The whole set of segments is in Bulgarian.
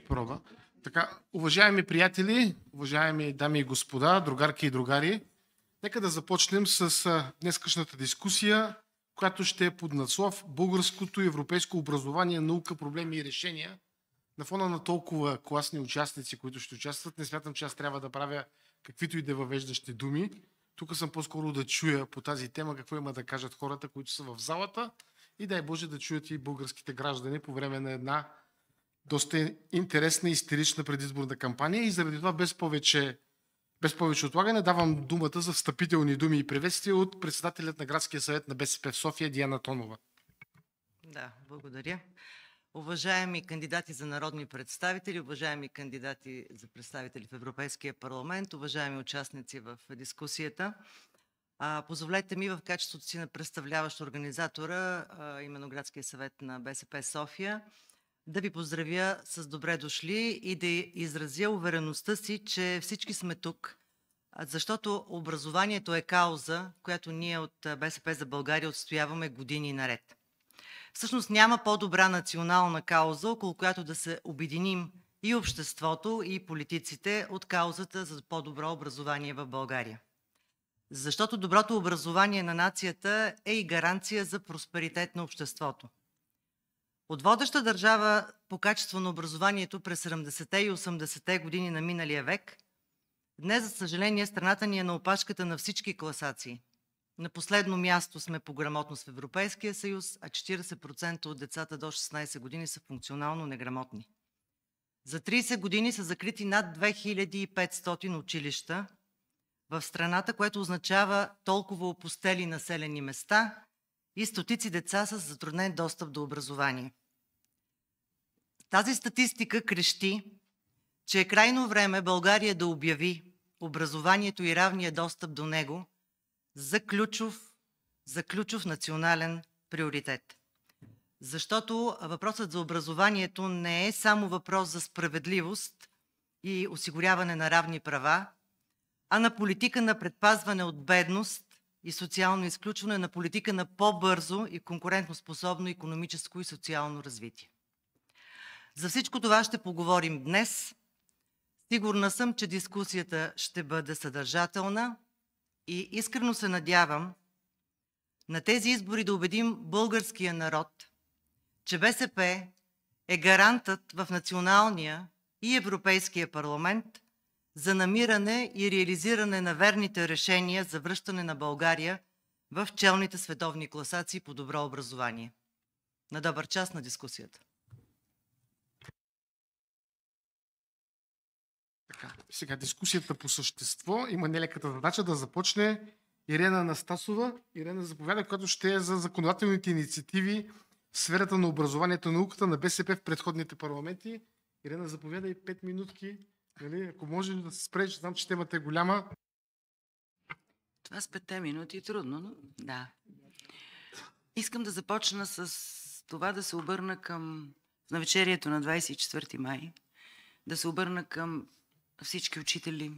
Проба. Така, уважаеми приятели, уважаеми дами и господа, другарки и другари, нека да започнем с днескашната дискусия, която ще е под надслов Българското и европейско образование, наука, проблеми и решения. На фона на толкова класни участници, които ще участват, не смятам, че аз трябва да правя каквито и да въвеждащи думи. Тук съм по-скоро да чуя по тази тема какво има да кажат хората, които са в залата, и дай Боже да чуят и българските граждани по време на една доста интересна и истерична предизборна кампания. И заради това без повече отлагане давам думата за встъпителни думи и приветствия от председателят на Градския съвет на БСП в София Диана Тонова. Да, благодаря. Уважаеми кандидати за народни представители, уважаеми кандидати за представители в Европейския парламент, уважаеми участници в дискусията, позволете ми в качеството си на представляващ организатора, именно Градския съвет на БСП София, да ви поздравя с добре дошли и да изразя увереността си, че всички сме тук, защото образованието е кауза, която ние от БСП за България отстояваме години наред. Всъщност няма по-добра национална кауза, около която да се обединим и обществото, и политиците от каузата за по-добро образование в България. Защото доброто образование на нацията е и гаранция за просперитет на обществото. От водеща държава по качество на образованието през 70-те и 80-те години на миналия век, днес, за съжаление, страната ни е на опашката на всички класации. На последно място сме по грамотност в Европейския съюз, а 40% от децата до 16 години са функционално неграмотни. За 30 години са закрити над 2500 училища в страната, което означава толкова опустели населени места и стотици деца с затруднен достъп до образование. Тази статистика крещи, че е крайно време България да обяви образованието и равния достъп до него за ключов национален приоритет. Защото въпросът за образованието не е само въпрос за справедливост и осигуряване на равни права, а на политика на предпазване от бедност и социално изключване, на политика на по-бързо и конкурентоспособно икономическо и социално развитие. За всичко това ще поговорим днес. Сигурна съм, че дискусията ще бъде съдържателна и искрено се надявам на тези избори да убедим българския народ, че БСП е гарантът в националния и Европейския парламент за намиране и реализиране на верните решения за връщане на България в челните световни класации по добро образование. На добър час на дискусията. Така, сега дискусията по същество има нелеката задача да започне Ирена Анастасова. Ирена, заповяда, която ще е за законодателните инициативи в сферата на образованието и науката на БСП в предходните парламенти. Ирена, заповяда и 5 минутки. Нали? Ако може да се спреш, знам, че темата е голяма. Това с 5 минути е трудно, но да. Искам да започна с това да се обърна към навечерието на 24 май, да се обърна към всички учители,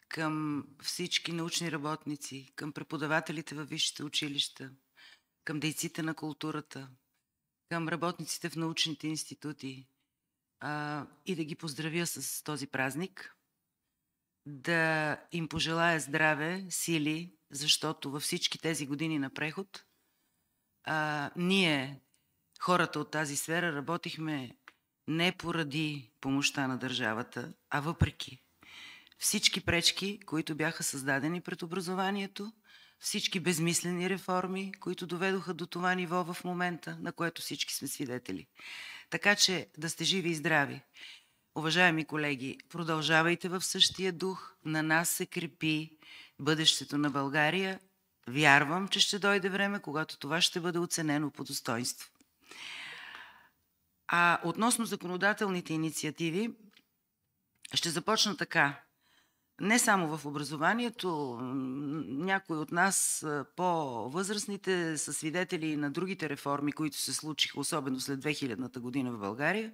към всички научни работници, към преподавателите във висшите училища, към дейците на културата, към работниците в научните институти и да ги поздравя с този празник, да им пожелая здраве, сили, защото във всички тези години на преход ние, хората от тази сфера, работихме не поради помощта на държавата, а въпреки всички пречки, които бяха създадени пред образованието, всички безмислени реформи, които доведоха до това ниво в момента, на което всички сме свидетели. Така че да сте живи и здрави. Уважаеми колеги, продължавайте в същия дух. На нас се крепи бъдещето на България. Вярвам, че ще дойде време, когато това ще бъде оценено по достоинство. Относно законодателните инициативи, ще започна така. Не само в образованието, някои от нас, по-възрастните, са свидетели на другите реформи, които се случиха, особено след 2000-та година в България,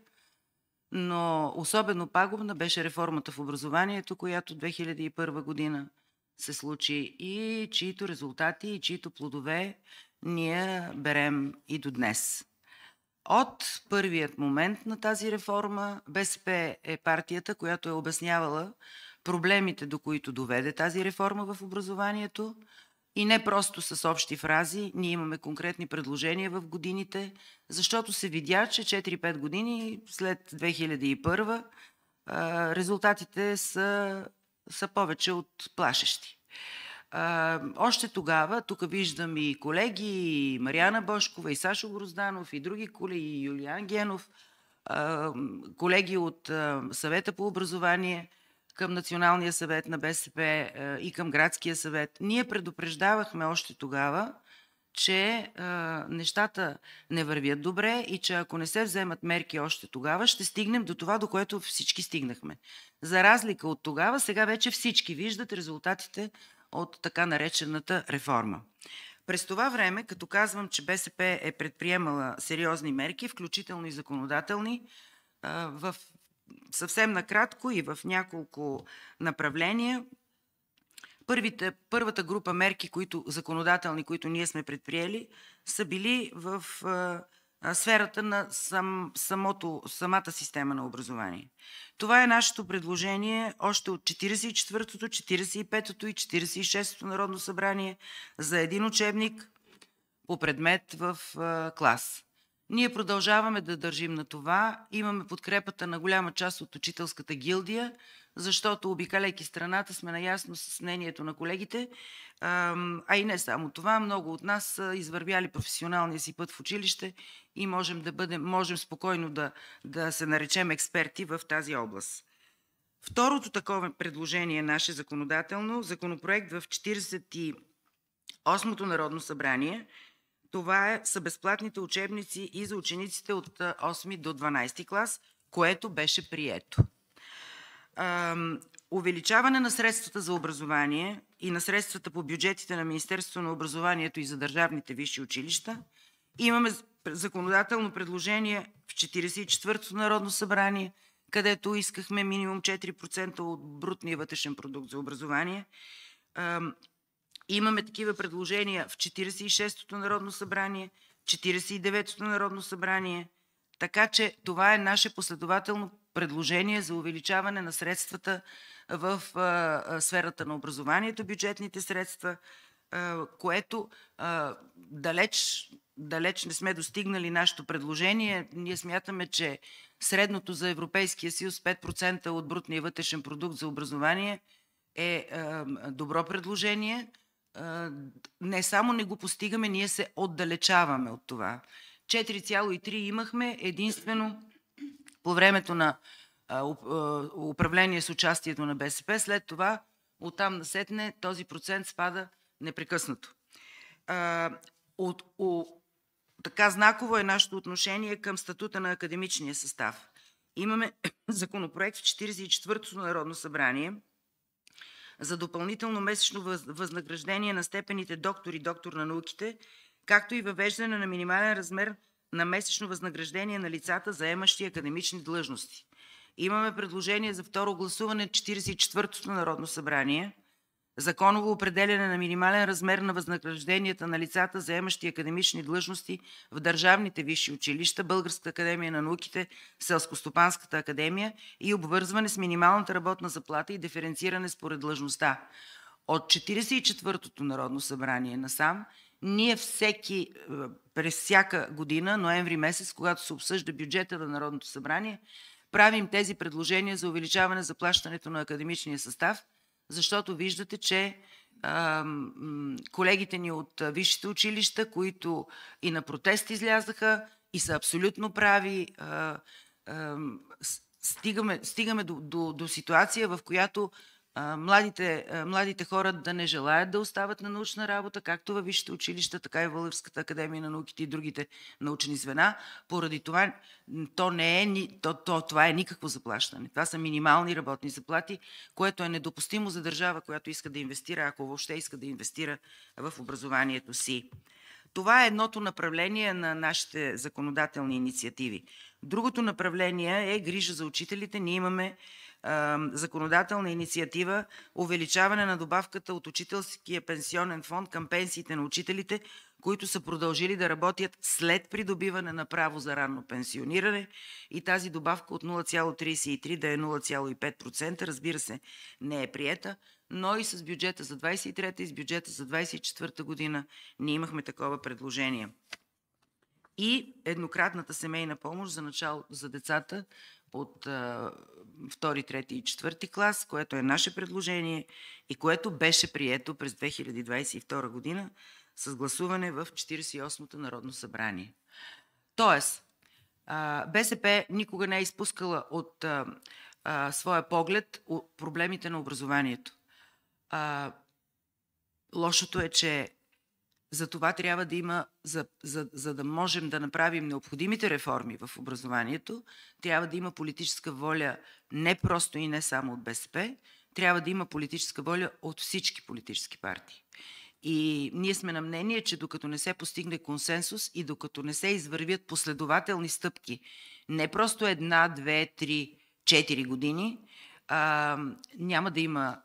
но особено пагубна беше реформата в образованието, която 2001 година се случи и чието резултати и чието плодове ние берем и до днес. От първият момент на тази реформа БСП е партията, която е обяснявала проблемите, до които доведе тази реформа в образованието, и не просто с общи фрази. Ние имаме конкретни предложения в годините, защото се видя, че 4-5 години след 2001 резултатите са повече от плашещи. Още тогава, тук виждам и колеги, и Мариана Божкова, и Сашо Грозданов, и други колеги, и Юлиан Генов, колеги от Съвета по образование към Националния съвет на БСП и към Градския съвет. Ние предупреждавахме още тогава, че нещата не вървят добре и че ако не се вземат мерки още тогава, ще стигнем до това, до което всички стигнахме. За разлика от тогава, сега вече всички виждат резултатите от така наречената реформа. През това време, като казвам, че БСП е предприемала сериозни мерки, включително и законодателни, в съвсем накратко и в няколко направления. Първата група мерки, законодателни, които ние сме предприели, са били в сферата на самата система на образование. Това е нашето предложение още от 44-тото, 45-тото и 46-тото Народно събрание за един учебник по предмет в клас. Ние продължаваме да държим на това. Имаме подкрепата на голяма част от учителската гилдия, защото обикаляйки страната сме наясно с мнението на колегите, а и не само това. Много от нас са извървяли професионалния си път в училище и можем спокойно да се наречем експерти в тази област. Второто такова предложение наше законодателно, законопроект в 48-то Народно събрание, това са безплатните учебници и за учениците от 8 до 12 клас, което беше прието. Увеличаване на средствата за образование и на средствата по бюджетите на Министерството на образованието и за държавните висши училища. Имаме законодателно предложение в 44-то Народно събрание, където искахме минимум 4% от брутния вътрешен продукт за образование. Имаме такива предложения в 46-то Народно събрание, 49-то Народно събрание, така че това е наше последователно предложение за увеличаване на средствата в сферата на образованието, бюджетните средства, което далеч не сме достигнали нашето предложение. Ние смятаме, че средното за Европейския съюз 5% от брутния вътрешен продукт за образование е добро предложение. Не само не го постигаме, ние се отдалечаваме от това. 4,3 имахме единствено по времето на управление с участието на БСП. След това оттам насетне този процент спада непрекъснато. Така знаково е нашето отношение към статута на академичния състав. Имаме законопроект в 44-то Народно събрание за допълнително месечно възнаграждение на степените доктор и доктор на науките, както и въвеждане на минимален размер на месечно възнаграждение на лицата, заемащи академични длъжности. Имаме предложение за второ гласуване в 44-то Народно събрание, законово определяне на минимален размер на възнагражденията на лицата, заемащи академични длъжности в държавните висши училища, Българската академия на науките, Селскостопанската академия и обвързване с минималната работна заплата и диференциране според длъжността. От 44-то Народно събрание насам, ние през всяка година, ноември месец, когато се обсъжда бюджета на Народното събрание, правим тези предложения за увеличаване заплащането на академичния състав, защото виждате, че колегите ни от висшите училища, които и на протест излязаха и са абсолютно прави, стигаме до ситуация, в която младите хора да не желаят да остават на научна работа, както във висшите училища, така и в Българската академия на науките и другите научни звена. Поради това това е никакво заплащане. Това са минимални работни заплати, което е недопустимо за държава, която иска да инвестира, ако въобще иска да инвестира в образованието си. Това е едното направление на нашите законодателни инициативи. Другото направление е грижа за учителите. Ние имаме законодателна инициатива увеличаване на добавката от учителския пенсионен фонд към пенсиите на учителите, които са продължили да работят след придобиване на право за ранно пенсиониране, и тази добавка от 0,33 да е 0,5%. Разбира се, не е приета, но и с бюджета за 23-та и с бюджета за 24-та година ние имахме такова предложение. И еднократната семейна помощ за децата от 2, 3 и 4 клас, което е наше предложение и което беше прието през 2022 година с гласуване в 48-то Народно събрание. Тоест, БСП никога не е изпускала от своя поглед проблемите на образованието. Лошото е, че за това трябва да има, за да можем да направим необходимите реформи в образованието, трябва да има политическа воля не просто и не само от БСП, трябва да има политическа воля от всички политически партии. И ние сме на мнение, че докато не се постигне консенсус и докато не се извървят последователни стъпки, не просто 1, 2, 3, 4 години, няма да има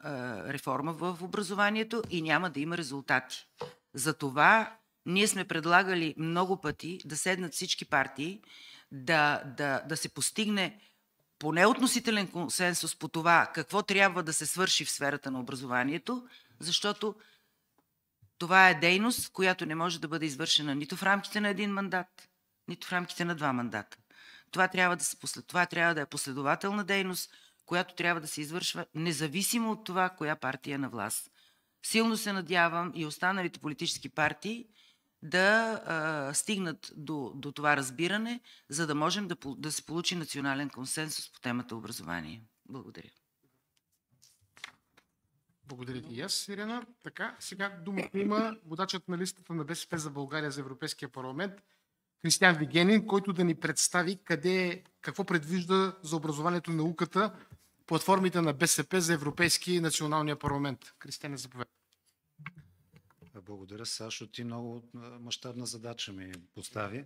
реформа в образованието и няма да има резултати. Затова ние сме предлагали много пъти да седнат всички партии, да се постигне поне относителен консенсус по това какво трябва да се свърши в сферата на образованието, защото това е дейност, която не може да бъде извършена нито в рамките на един мандат, нито в рамките на 2 мандата. Това трябва да е последователна дейност, която трябва да се извършва независимо от това, коя партия е на власт. Силно се надявам и останалите политически партии да стигнат до това разбиране, за да можем да се получи национален консенсус по темата образование. Благодаря. Благодаря ти и аз, Ирена. Така, сега думата има водачът на листата на БСП за България за Европейския парламент Кристиан Вигенин, който да ни представи какво предвижда за образованието и науката платформите на БСП за Европейски и националния парламент. Кристиан, заповядай. Благодаря, Сашо. Ти много мащабна задача ми постави.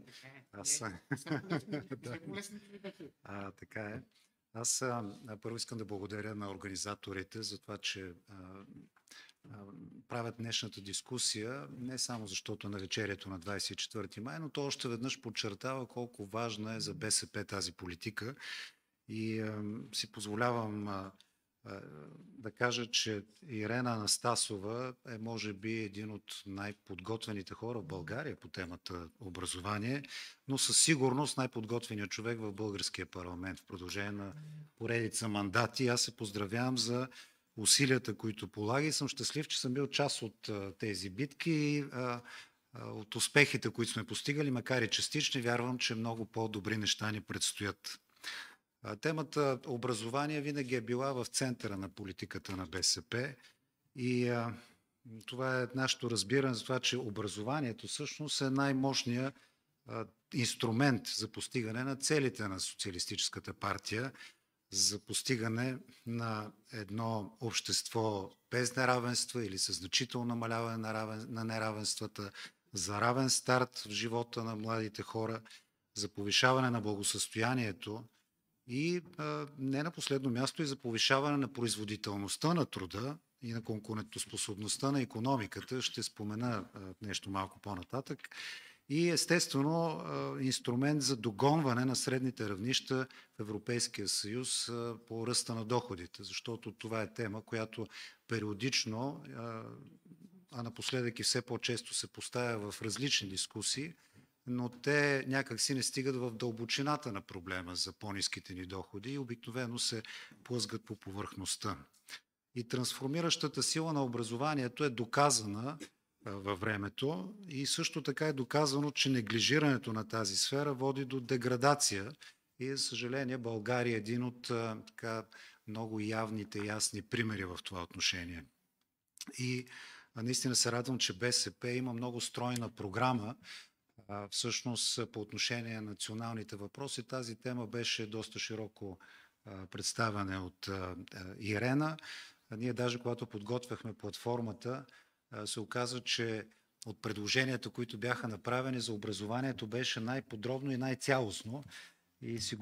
Така е. Аз първо искам да благодаря на организаторите за това, че правят днешната дискусия, не само защото на навечерието на 24 май, но то още веднъж подчертава колко важна е за БСП тази политика. И си позволявам да кажа, че Ирена Анастасова е може би един от най-подготвените хора в България по темата образование, но със сигурност най-подготвеният човек в българския парламент в продължение на поредица мандати. Аз се поздравявам за усилията, които полага, и съм щастлив, че съм бил част от тези битки и от успехите, които сме постигали, макар и частични. Вярвам, че много по-добри неща ни предстоят. Темата образование винаги е била в центъра на политиката на БСП и това е нашето разбиране за това, че образованието всъщност е най-мощният инструмент за постигане на целите на Социалистическата партия, за постигане на едно общество без неравенства или със значително намаляване на неравенствата, за равен старт в живота на младите хора, за повишаване на благосъстоянието и не на последно място и за повишаване на производителността на труда и на конкурентоспособността на икономиката. Ще спомена нещо малко по-нататък. И естествено инструмент за догонване на средните равнища в Европейския съюз по ръста на доходите, защото това е тема, която периодично, а напоследък и все по-често се поставя в различни дискусии, но те някак си не стигат в дълбочината на проблема за по-ниските ни доходи и обикновено се плъзгат по повърхността. И трансформиращата сила на образованието е доказана във времето и също така е доказано, че неглижирането на тази сфера води до деградация и, за съжаление, България е един от много явните и ясни примери в това отношение. И наистина се радвам, че БСП има много стройна програма. Всъщност по отношение на националните въпроси тази тема беше доста широко представена от Ирена. Ние даже когато подготвяхме платформата, се оказа, че от предложенията, които бяха направени за образованието, беше най-подробно и най-цялостно. И си